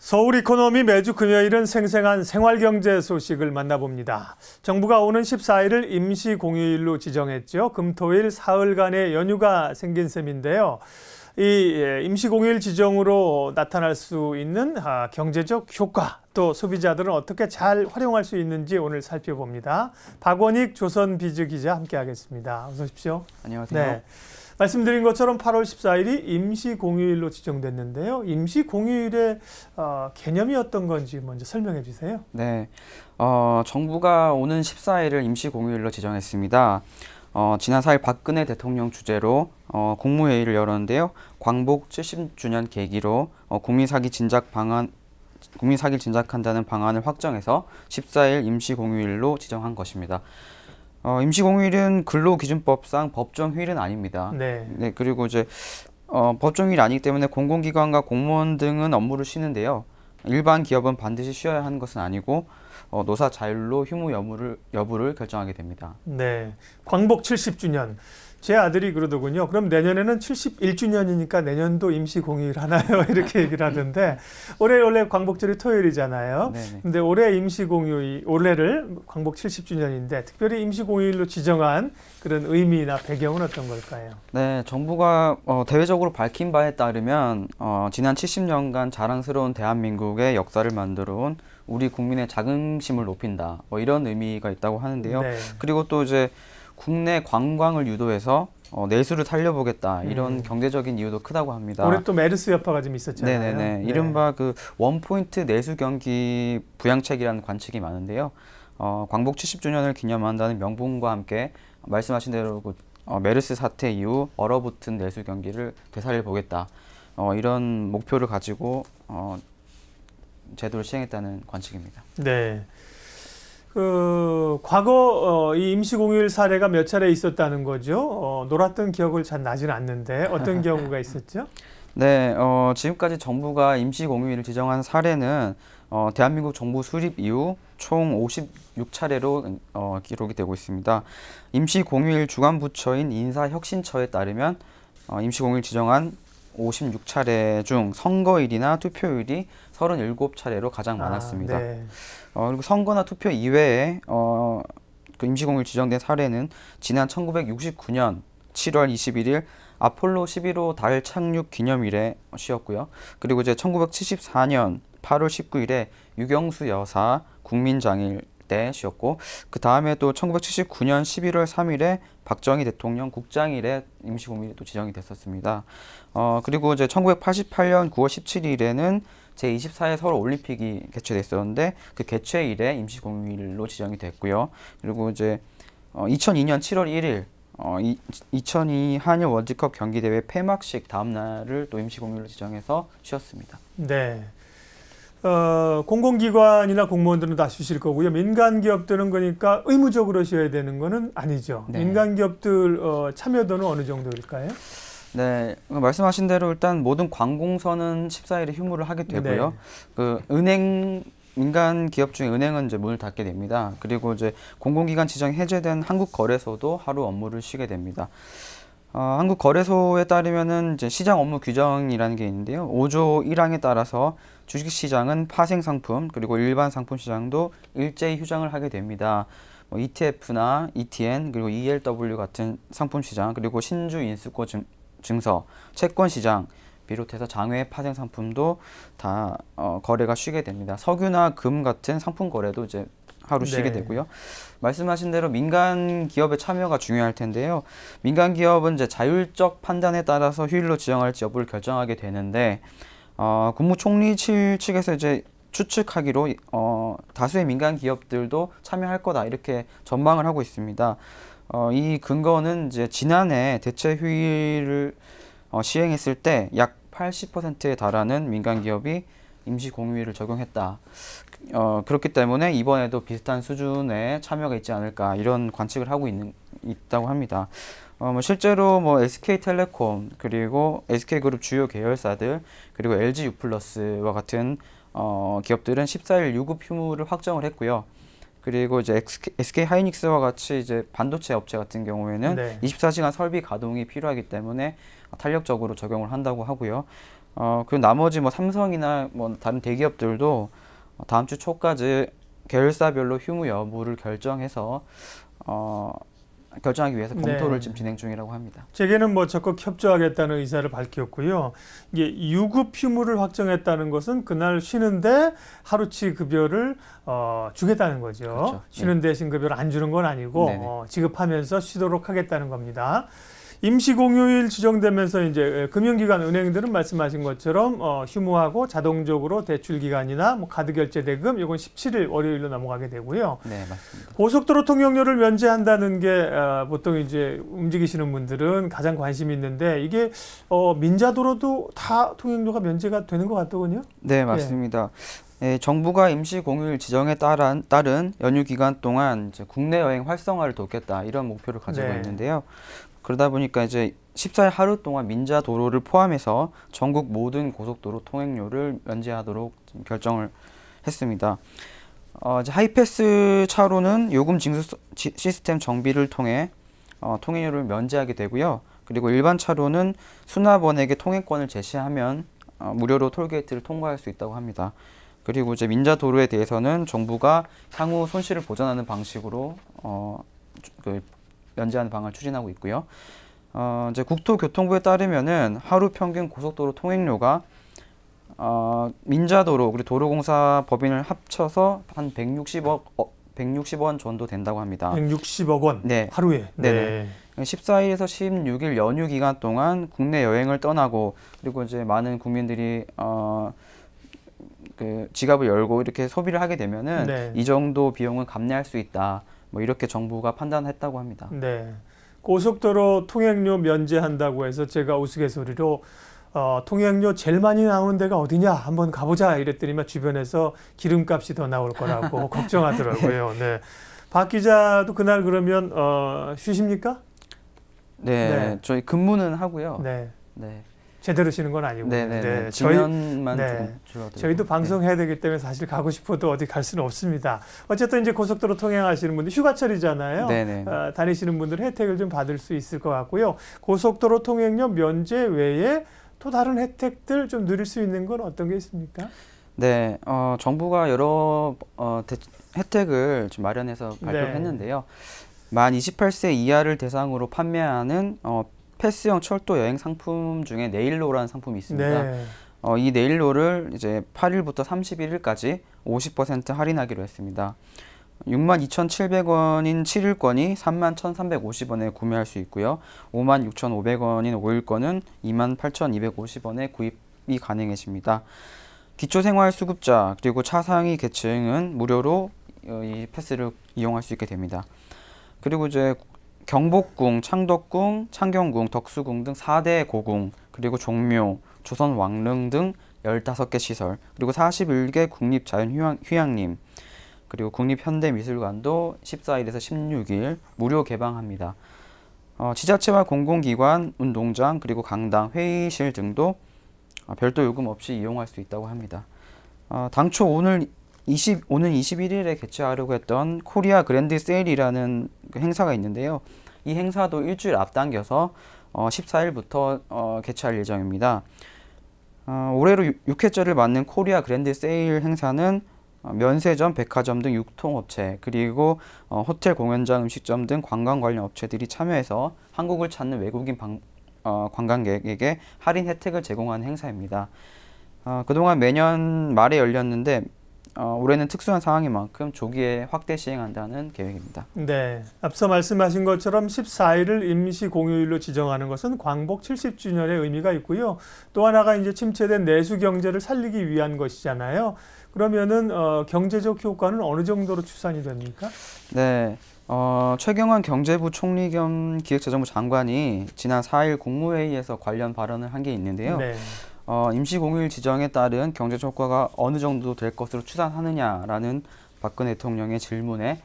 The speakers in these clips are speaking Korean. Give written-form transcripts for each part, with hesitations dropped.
서울 이코노미 매주 금요일은 생생한 생활경제 소식을 만나봅니다. 정부가 오는 14일을 임시공휴일로 지정했죠. 금토일 사흘간의 연휴가 생긴 셈인데요. 이 임시공휴일 지정으로 나타날 수 있는 경제적 효과, 또 소비자들은 어떻게 잘 활용할 수 있는지 오늘 살펴봅니다. 박원익 조선비즈 기자 함께하겠습니다. 어서 오십시오. 안녕하세요. 네. 말씀드린 것처럼 8월 14일이 임시공휴일로 지정됐는데요. 임시공휴일의 개념이 어떤 건지 먼저 설명해 주세요. 네, 정부가 오는 14일을 임시공휴일로 지정했습니다. 지난 4일 박근혜 대통령 주재로 국무회의를 열었는데요. 광복 70주년 계기로 국민 사기 진작한다는 방안을 확정해서 14일 임시공휴일로 지정한 것입니다. 임시공휴일은 근로기준법상 법정휴일은 아닙니다. 네. 그리고 이제 법정휴일이 아니기 때문에 공공기관과 공무원 등은 업무를 쉬는데요. 일반 기업은 반드시 쉬어야 하는 것은 아니고 노사 자율로 휴무 여부를 결정하게 됩니다. 네, 광복 70주년. 제 아들이 그러더군요. 그럼 내년에는 71주년이니까 내년도 임시공휴일 하나요? 이렇게 얘기를 하던데 올해 원래 광복절이 토요일이잖아요. 근데 올해 임시공휴일, 올해를 광복 70주년인데 특별히 임시공휴일로 지정한 그런 의미나 배경은 어떤 걸까요? 네, 정부가 대외적으로 밝힌 바에 따르면 지난 70년간 자랑스러운 대한민국의 역사를 만들어온 우리 국민의 자긍심을 높인다. 이런 의미가 있다고 하는데요. 네. 그리고 또 이제 국내 관광을 유도해서 내수를 살려보겠다 이런 경제적인 이유도 크다고 합니다. 올해 또 메르스 여파가 좀 있었잖아요. 네네네. 이른바 그 원포인트 내수 경기 부양책이라는 관측이 많은데요. 광복 70주년을 기념한다는 명분과 함께 말씀하신 대로 메르스 사태 이후 얼어붙은 내수 경기를 되살려보겠다. 이런 목표를 가지고 제도를 시행했다는 관측입니다. 네. 과거 이 임시공휴일 사례가 몇 차례 있었다는 거죠. 놀았던 기억을 잘 나지는 않는데 어떤 경우가 있었죠? 네, 지금까지 정부가 임시공휴일을 지정한 사례는 대한민국 정부 수립 이후 총 56차례로 기록이 되고 있습니다. 임시공휴일 주관부처인 인사혁신처에 따르면 임시공휴일 지정한 56차례 중 선거일이나 투표일이 37차례로 가장 많았습니다. 네. 그리고 선거나 투표 이외에 그 임시공휴일 지정된 사례는 지난 1969년 7월 21일 아폴로 11호 달 착륙 기념일에 쉬었고요. 그리고 이제 1974년 8월 19일에 유경수 여사 국민장일 때 쉬었고, 그 다음에 또 1979년 11월 3일에 박정희 대통령 국장일에 임시공휴일이 또 지정이 됐었습니다. 그리고 이제 1988년 9월 17일에는 제24회 서울 올림픽이 개최됐었는데 그 개최일에 임시공휴일로 지정이 됐고요. 그리고 이제 2002년 7월 1일 2002 한일 월드컵 경기대회 폐막식 다음 날을 또 임시공휴일로 지정해서 쉬었습니다. 네. 공공기관이나 공무원들은 다 쉬실 거고요. 민간 기업들은 그러니까 의무적으로 쉬어야 되는 거는 아니죠. 네. 민간 기업들 참여도는 어느 정도일까요? 네, 말씀하신 대로 일단 모든 관공서는 14일에 휴무를 하게 되고요. 네. 민간 기업 중에 은행은 이제 문을 닫게 됩니다. 그리고 이제 공공기관 지정 해제된 한국거래소도 하루 업무를 쉬게 됩니다. 한국거래소에 따르면은 이제 시장 업무 규정이라는 게 있는데요. 5조 1항에 따라서 주식시장은 파생상품 그리고 일반 상품 시장도 일제히 휴장을 하게 됩니다. ETF나 ETN 그리고 ELW 같은 상품 시장 그리고 신주 인수권 증서, 채권 시장 비롯해서 장외 파생 상품도 다 거래가 쉬게 됩니다. 석유나 금 같은 상품 거래도 이제 하루 쉬게 되고요. 말씀하신 대로 민간 기업의 참여가 중요할 텐데요. 민간 기업은 이제 자율적 판단에 따라서 휴일로 지정할지 여부를 결정하게 되는데 국무총리 측에서 이제 추측하기로 다수의 민간 기업들도 참여할 거다 이렇게 전망을 하고 있습니다. 이 근거는 이제 지난해 대체 휴일을 시행했을 때 약 80%에 달하는 민간 기업이 임시공휴일을 적용했다. 그렇기 때문에 이번에도 비슷한 수준의 참여가 있지 않을까 이런 관측을 하고 있다고 합니다. 실제로 SK텔레콤 그리고 SK그룹 주요 계열사들 그리고 LG유플러스와 같은 기업들은 14일 유급 휴무를 확정을 했고요. 그리고 이제 SK하이닉스와 같이 이제 반도체 업체 같은 경우에는 24시간 설비 가동이 필요하기 때문에 탄력적으로 적용을 한다고 하고요. 그 나머지 뭐 삼성이나 뭐 다른 대기업들도 다음 주 초까지 계열사별로 휴무 여부를 결정해서 결정하기 위해서 검토를 지금 진행 중이라고 합니다. 재계는 뭐 적극 협조하겠다는 의사를 밝혔고요. 이게 유급 휴무를 확정했다는 것은 그날 쉬는데 하루치 급여를 주겠다는 거죠. 그렇죠. 쉬는 대신 급여를 안 주는 건 아니고 지급하면서 쉬도록 하겠다는 겁니다. 임시 공휴일 지정되면서 이제 금융기관 은행들은 말씀하신 것처럼 휴무하고 자동적으로 대출 기간이나 뭐 카드 결제 대금 이건 17일 월요일로 넘어가게 되고요. 네, 맞습니다. 고속도로 통행료를 면제한다는 게 보통 이제 움직이시는 분들은 가장 관심이 있는데 이게 민자도로도 다 통행료가 면제가 되는 것 같더군요. 네, 맞습니다. 정부가 임시 공휴일 지정에 따른 연휴 기간 동안 이제 국내 여행 활성화를 돕겠다 이런 목표를 가지고 있는데요. 그러다 보니까 이제 14일 하루 동안 민자 도로를 포함해서 전국 모든 고속도로 통행료를 면제하도록 결정을 했습니다. 이제 하이패스 차로는 요금 징수 시스템 정비를 통해 통행료를 면제하게 되고요. 그리고 일반 차로는 수납원에게 통행권을 제시하면 무료로 톨게이트를 통과할 수 있다고 합니다. 그리고 이제 민자 도로에 대해서는 정부가 향후 손실을 보전하는 방식으로 면제하는 방안을 추진하고 있고요. 이제 국토교통부에 따르면은 하루 평균 고속도로 통행료가 민자도로 그리고 도로공사 법인을 합쳐서 한 160원 정도 된다고 합니다. 160억 원 네. 하루에. 네. 14일에서 16일 연휴 기간 동안 국내 여행을 떠나고 그리고 이제 많은 국민들이 그 지갑을 열고 이렇게 소비를 하게 되면은 이 정도 비용은 감내할 수 있다. 뭐 이렇게 정부가 판단했다고 합니다. 네. 고속도로 통행료 면제한다고 해서 제가 우스갯소리로 통행료 제일 많이 나오는 데가 어디냐 한번 가보자 이랬더니만 주변에서 기름값이 더 나올 거라고 걱정하더라고요. 네. 박 기자도 그날 그러면 쉬십니까? 네. 저희 근무는 하고요. 네. 네. 제대로 쉬는 건 아니고. 네. 지면만 좀 줄어들고. 저희도 방송해야 되기 때문에 사실 가고 싶어도 어디 갈 수는 없습니다. 어쨌든 이제 고속도로 통행하시는 분들 휴가철이잖아요. 다니시는 분들 혜택을 좀 받을 수 있을 것 같고요. 고속도로 통행료 면제 외에 또 다른 혜택들 좀 누릴 수 있는 건 어떤 게 있습니까? 네, 정부가 여러 혜택을 좀 마련해서 발표를 했는데요. 만 28세 이하를 대상으로 판매하는 패스형 철도 여행 상품 중에 네일로라는 상품이 있습니다. 이 네일로를 이제 8일부터 31일까지 50% 할인하기로 했습니다. 62,700원인 7일권이 31,350원에 구매할 수 있고요. 56,500원인 5일권은 28,250원에 구입이 가능해집니다. 기초생활수급자 그리고 차상위 계층은 무료로 이 패스를 이용할 수 있게 됩니다. 그리고 이제 경복궁, 창덕궁, 창경궁, 덕수궁 등 4대 고궁, 그리고 종묘, 조선 왕릉 등 15개 시설, 그리고 41개 국립자연휴양림, 그리고 국립현대미술관도 14일에서 16일 무료 개방합니다. 지자체와 공공기관, 운동장, 그리고 강당, 회의실 등도 별도 요금 없이 이용할 수 있다고 합니다. 당초 오는 21일에 개최하려고 했던 코리아 그랜드 세일이라는 행사가 있는데요. 이 행사도 일주일 앞당겨서 14일부터 개최할 예정입니다. 올해로 6회째를 맞는 코리아 그랜드 세일 행사는 면세점, 백화점 등 유통업체, 그리고 호텔, 공연장, 음식점 등 관광 관련 업체들이 참여해서 한국을 찾는 외국인 관광객에게 할인 혜택을 제공하는 행사입니다. 그동안 매년 말에 열렸는데 올해는 특수한 상황인 만큼 조기에 확대 시행한다는 계획입니다. 네, 앞서 말씀하신 것처럼 14일을 임시 공휴일로 지정하는 것은 광복 70주년의 의미가 있고요. 또 하나가 이제 침체된 내수 경제를 살리기 위한 것이잖아요. 그러면은 경제적 효과는 어느 정도로 추산이 됩니까? 네, 최경환 경제부 총리 겸 기획재정부 장관이 지난 4일 국무회의에서 관련 발언을 한 게 있는데요. 임시 공휴일 지정에 따른 경제적 효과가 어느 정도 될 것으로 추산하느냐라는 박근혜 대통령의 질문에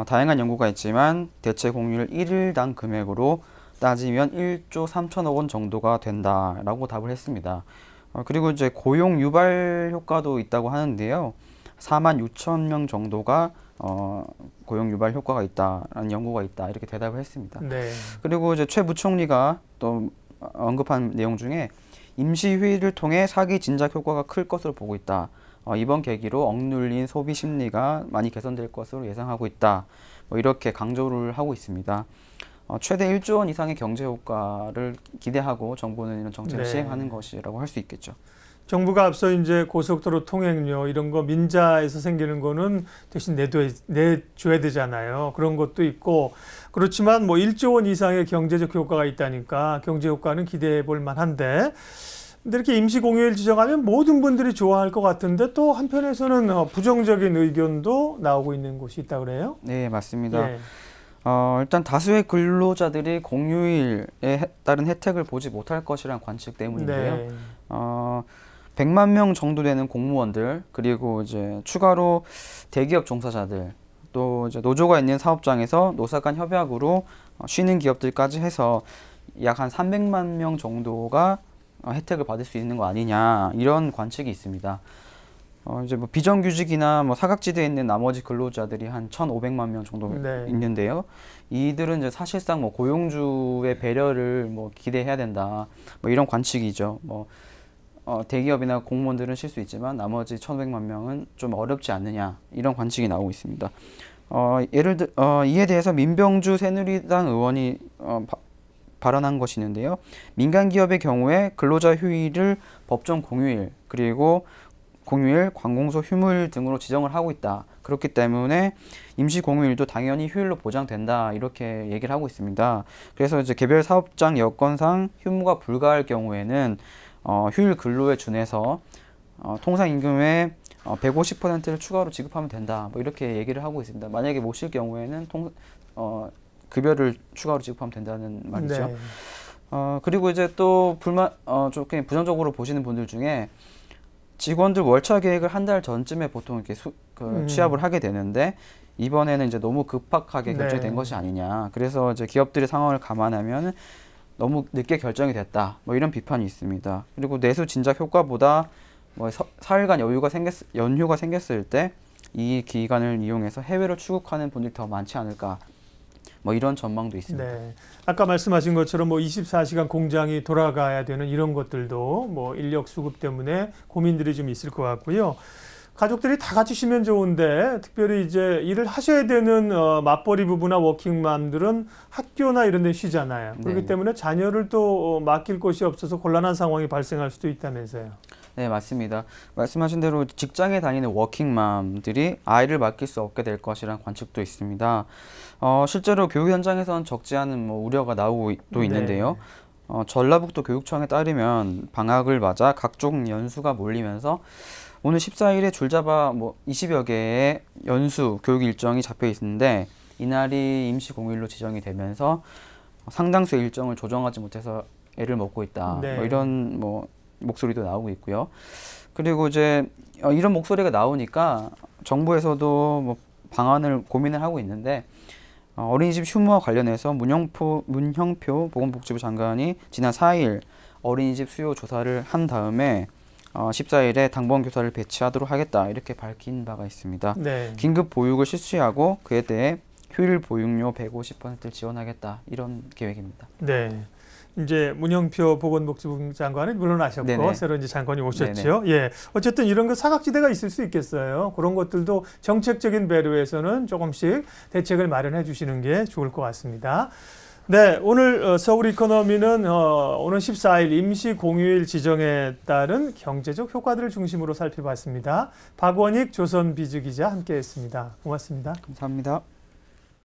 다양한 연구가 있지만 대체 공휴일 1일당 금액으로 따지면 1조 3천억 원 정도가 된다라고 답을 했습니다. 그리고 이제 고용 유발 효과도 있다고 하는데요. 4만 6천 명 정도가 고용 유발 효과가 있다라는 연구가 있다 이렇게 대답을 했습니다. 그리고 이제 최 부총리가 또 언급한 내용 중에 임시 휴일을 통해 사기 진작 효과가 클 것으로 보고 있다. 이번 계기로 억눌린 소비 심리가 많이 개선될 것으로 예상하고 있다. 뭐 이렇게 강조를 하고 있습니다. 최대 1조 원 이상의 경제 효과를 기대하고 정부는 이런 정책을 네. 시행하는 것이라고 할 수 있겠죠. 정부가 앞서 이제 고속도로 통행료 이런 거 민자에서 생기는 거는 대신 내줘야 되잖아요. 그런 것도 있고 그렇지만 뭐 1조 원 이상의 경제적 효과가 있다니까 경제 효과는 기대해 볼 만한데 근데 이렇게 임시 공휴일 지정하면 모든 분들이 좋아할 것 같은데 또 한편에서는 부정적인 의견도 나오고 있는 곳이 있다 그래요? 네, 맞습니다. 예. 일단 다수의 근로자들이 공휴일에 따른 혜택을 보지 못할 것이란 관측 때문인데요. 네. 100만 명 정도 되는 공무원들 그리고 이제 추가로 대기업 종사자들 또 이제 노조가 있는 사업장에서 노사 간 협약으로 쉬는 기업들까지 해서 약 한 300만 명 정도가 혜택을 받을 수 있는 거 아니냐 이런 관측이 있습니다. 이제 뭐 비정규직이나 뭐 사각지대에 있는 나머지 근로자들이 한 1,500만 명 정도 네. 있는데요. 이들은 이제 사실상 뭐 고용주의 배려를 뭐 기대해야 된다. 뭐 이런 관측이죠. 뭐 대기업이나 공무원들은 쉴 수 있지만 나머지 1,500만 명은 좀 어렵지 않느냐 이런 관측이 나오고 있습니다. 이에 대해서 민병주 새누리당 의원이 발언한 것이 있는데요. 민간 기업의 경우에 근로자 휴일을 법정 공휴일 그리고 공휴일, 관공서 휴무일 등으로 지정을 하고 있다. 그렇기 때문에 임시 공휴일도 당연히 휴일로 보장된다. 이렇게 얘기를 하고 있습니다. 그래서 이제 개별 사업장 여건상 휴무가 불가할 경우에는 휴일 근로에 준해서 통상 임금의 150%를 추가로 지급하면 된다. 뭐 이렇게 얘기를 하고 있습니다. 만약에 못 쉴 경우에는 급여를 추가로 지급하면 된다는 말이죠. 네. 그리고 이제 또 조금 부정적으로 보시는 분들 중에 직원들 월차 계획을 한 달 전쯤에 보통 이렇게 취합을 하게 되는데 이번에는 이제 너무 급박하게 결정된 네. 것이 아니냐. 그래서 이제 기업들의 상황을 감안하면 너무 늦게 결정이 됐다. 뭐 이런 비판이 있습니다. 그리고 내수 진작 효과보다 뭐 사흘간 연휴가 생겼을 때 이 기간을 이용해서 해외로 출국하는 분들이 더 많지 않을까. 뭐 이런 전망도 있습니다. 네. 아까 말씀하신 것처럼 뭐 24시간 공장이 돌아가야 되는 이런 것들도 뭐 인력 수급 때문에 고민들이 좀 있을 것 같고요. 가족들이 다 같이 쉬면 좋은데 특별히 이제 일을 하셔야 되는 맞벌이 부부나 워킹맘들은 학교나 이런 데 쉬잖아요. 그렇기 네. 때문에 자녀를 또 맡길 곳이 없어서 곤란한 상황이 발생할 수도 있다면서요. 네, 맞습니다. 말씀하신 대로 직장에 다니는 워킹맘들이 아이를 맡길 수 없게 될 것이란 관측도 있습니다. 실제로 교육 현장에서는 적지 않은 뭐 우려가 나오고 또 있는데요. 전라북도 교육청에 따르면 방학을 맞아 각종 연수가 몰리면서 오늘 14일에 줄잡아 뭐 20여 개의 연수 교육 일정이 잡혀 있는데 이날이 임시 공휴일로 지정이 되면서 상당수의 일정을 조정하지 못해서 애를 먹고 있다. 네. 뭐 이런 뭐 목소리도 나오고 있고요. 그리고 이제 이런 목소리가 나오니까 정부에서도 뭐 방안을 고민을 하고 있는데 어린이집 휴무와 관련해서 문형표 보건복지부 장관이 지난 4일 어린이집 수요 조사를 한 다음에 14일에 당번 교사를 배치하도록 하겠다 이렇게 밝힌 바가 있습니다. 네. 긴급 보육을 실시하고 그에 대해 휴일 보육료 150%를 지원하겠다 이런 계획입니다. 네. 이제 문형표 보건복지부 장관은 물러나셨고 네네. 새로 이제 장관이 오셨죠. 예. 어쨌든 이런 거 사각지대가 있을 수 있겠어요. 그런 것들도 정책적인 배려에서는 조금씩 대책을 마련해 주시는 게 좋을 것 같습니다. 네, 오늘 서울 이코노미는 오는 14일 임시 공휴일 지정에 따른 경제적 효과들을 중심으로 살펴봤습니다. 박원익 조선비즈 기자 함께했습니다. 고맙습니다. 감사합니다.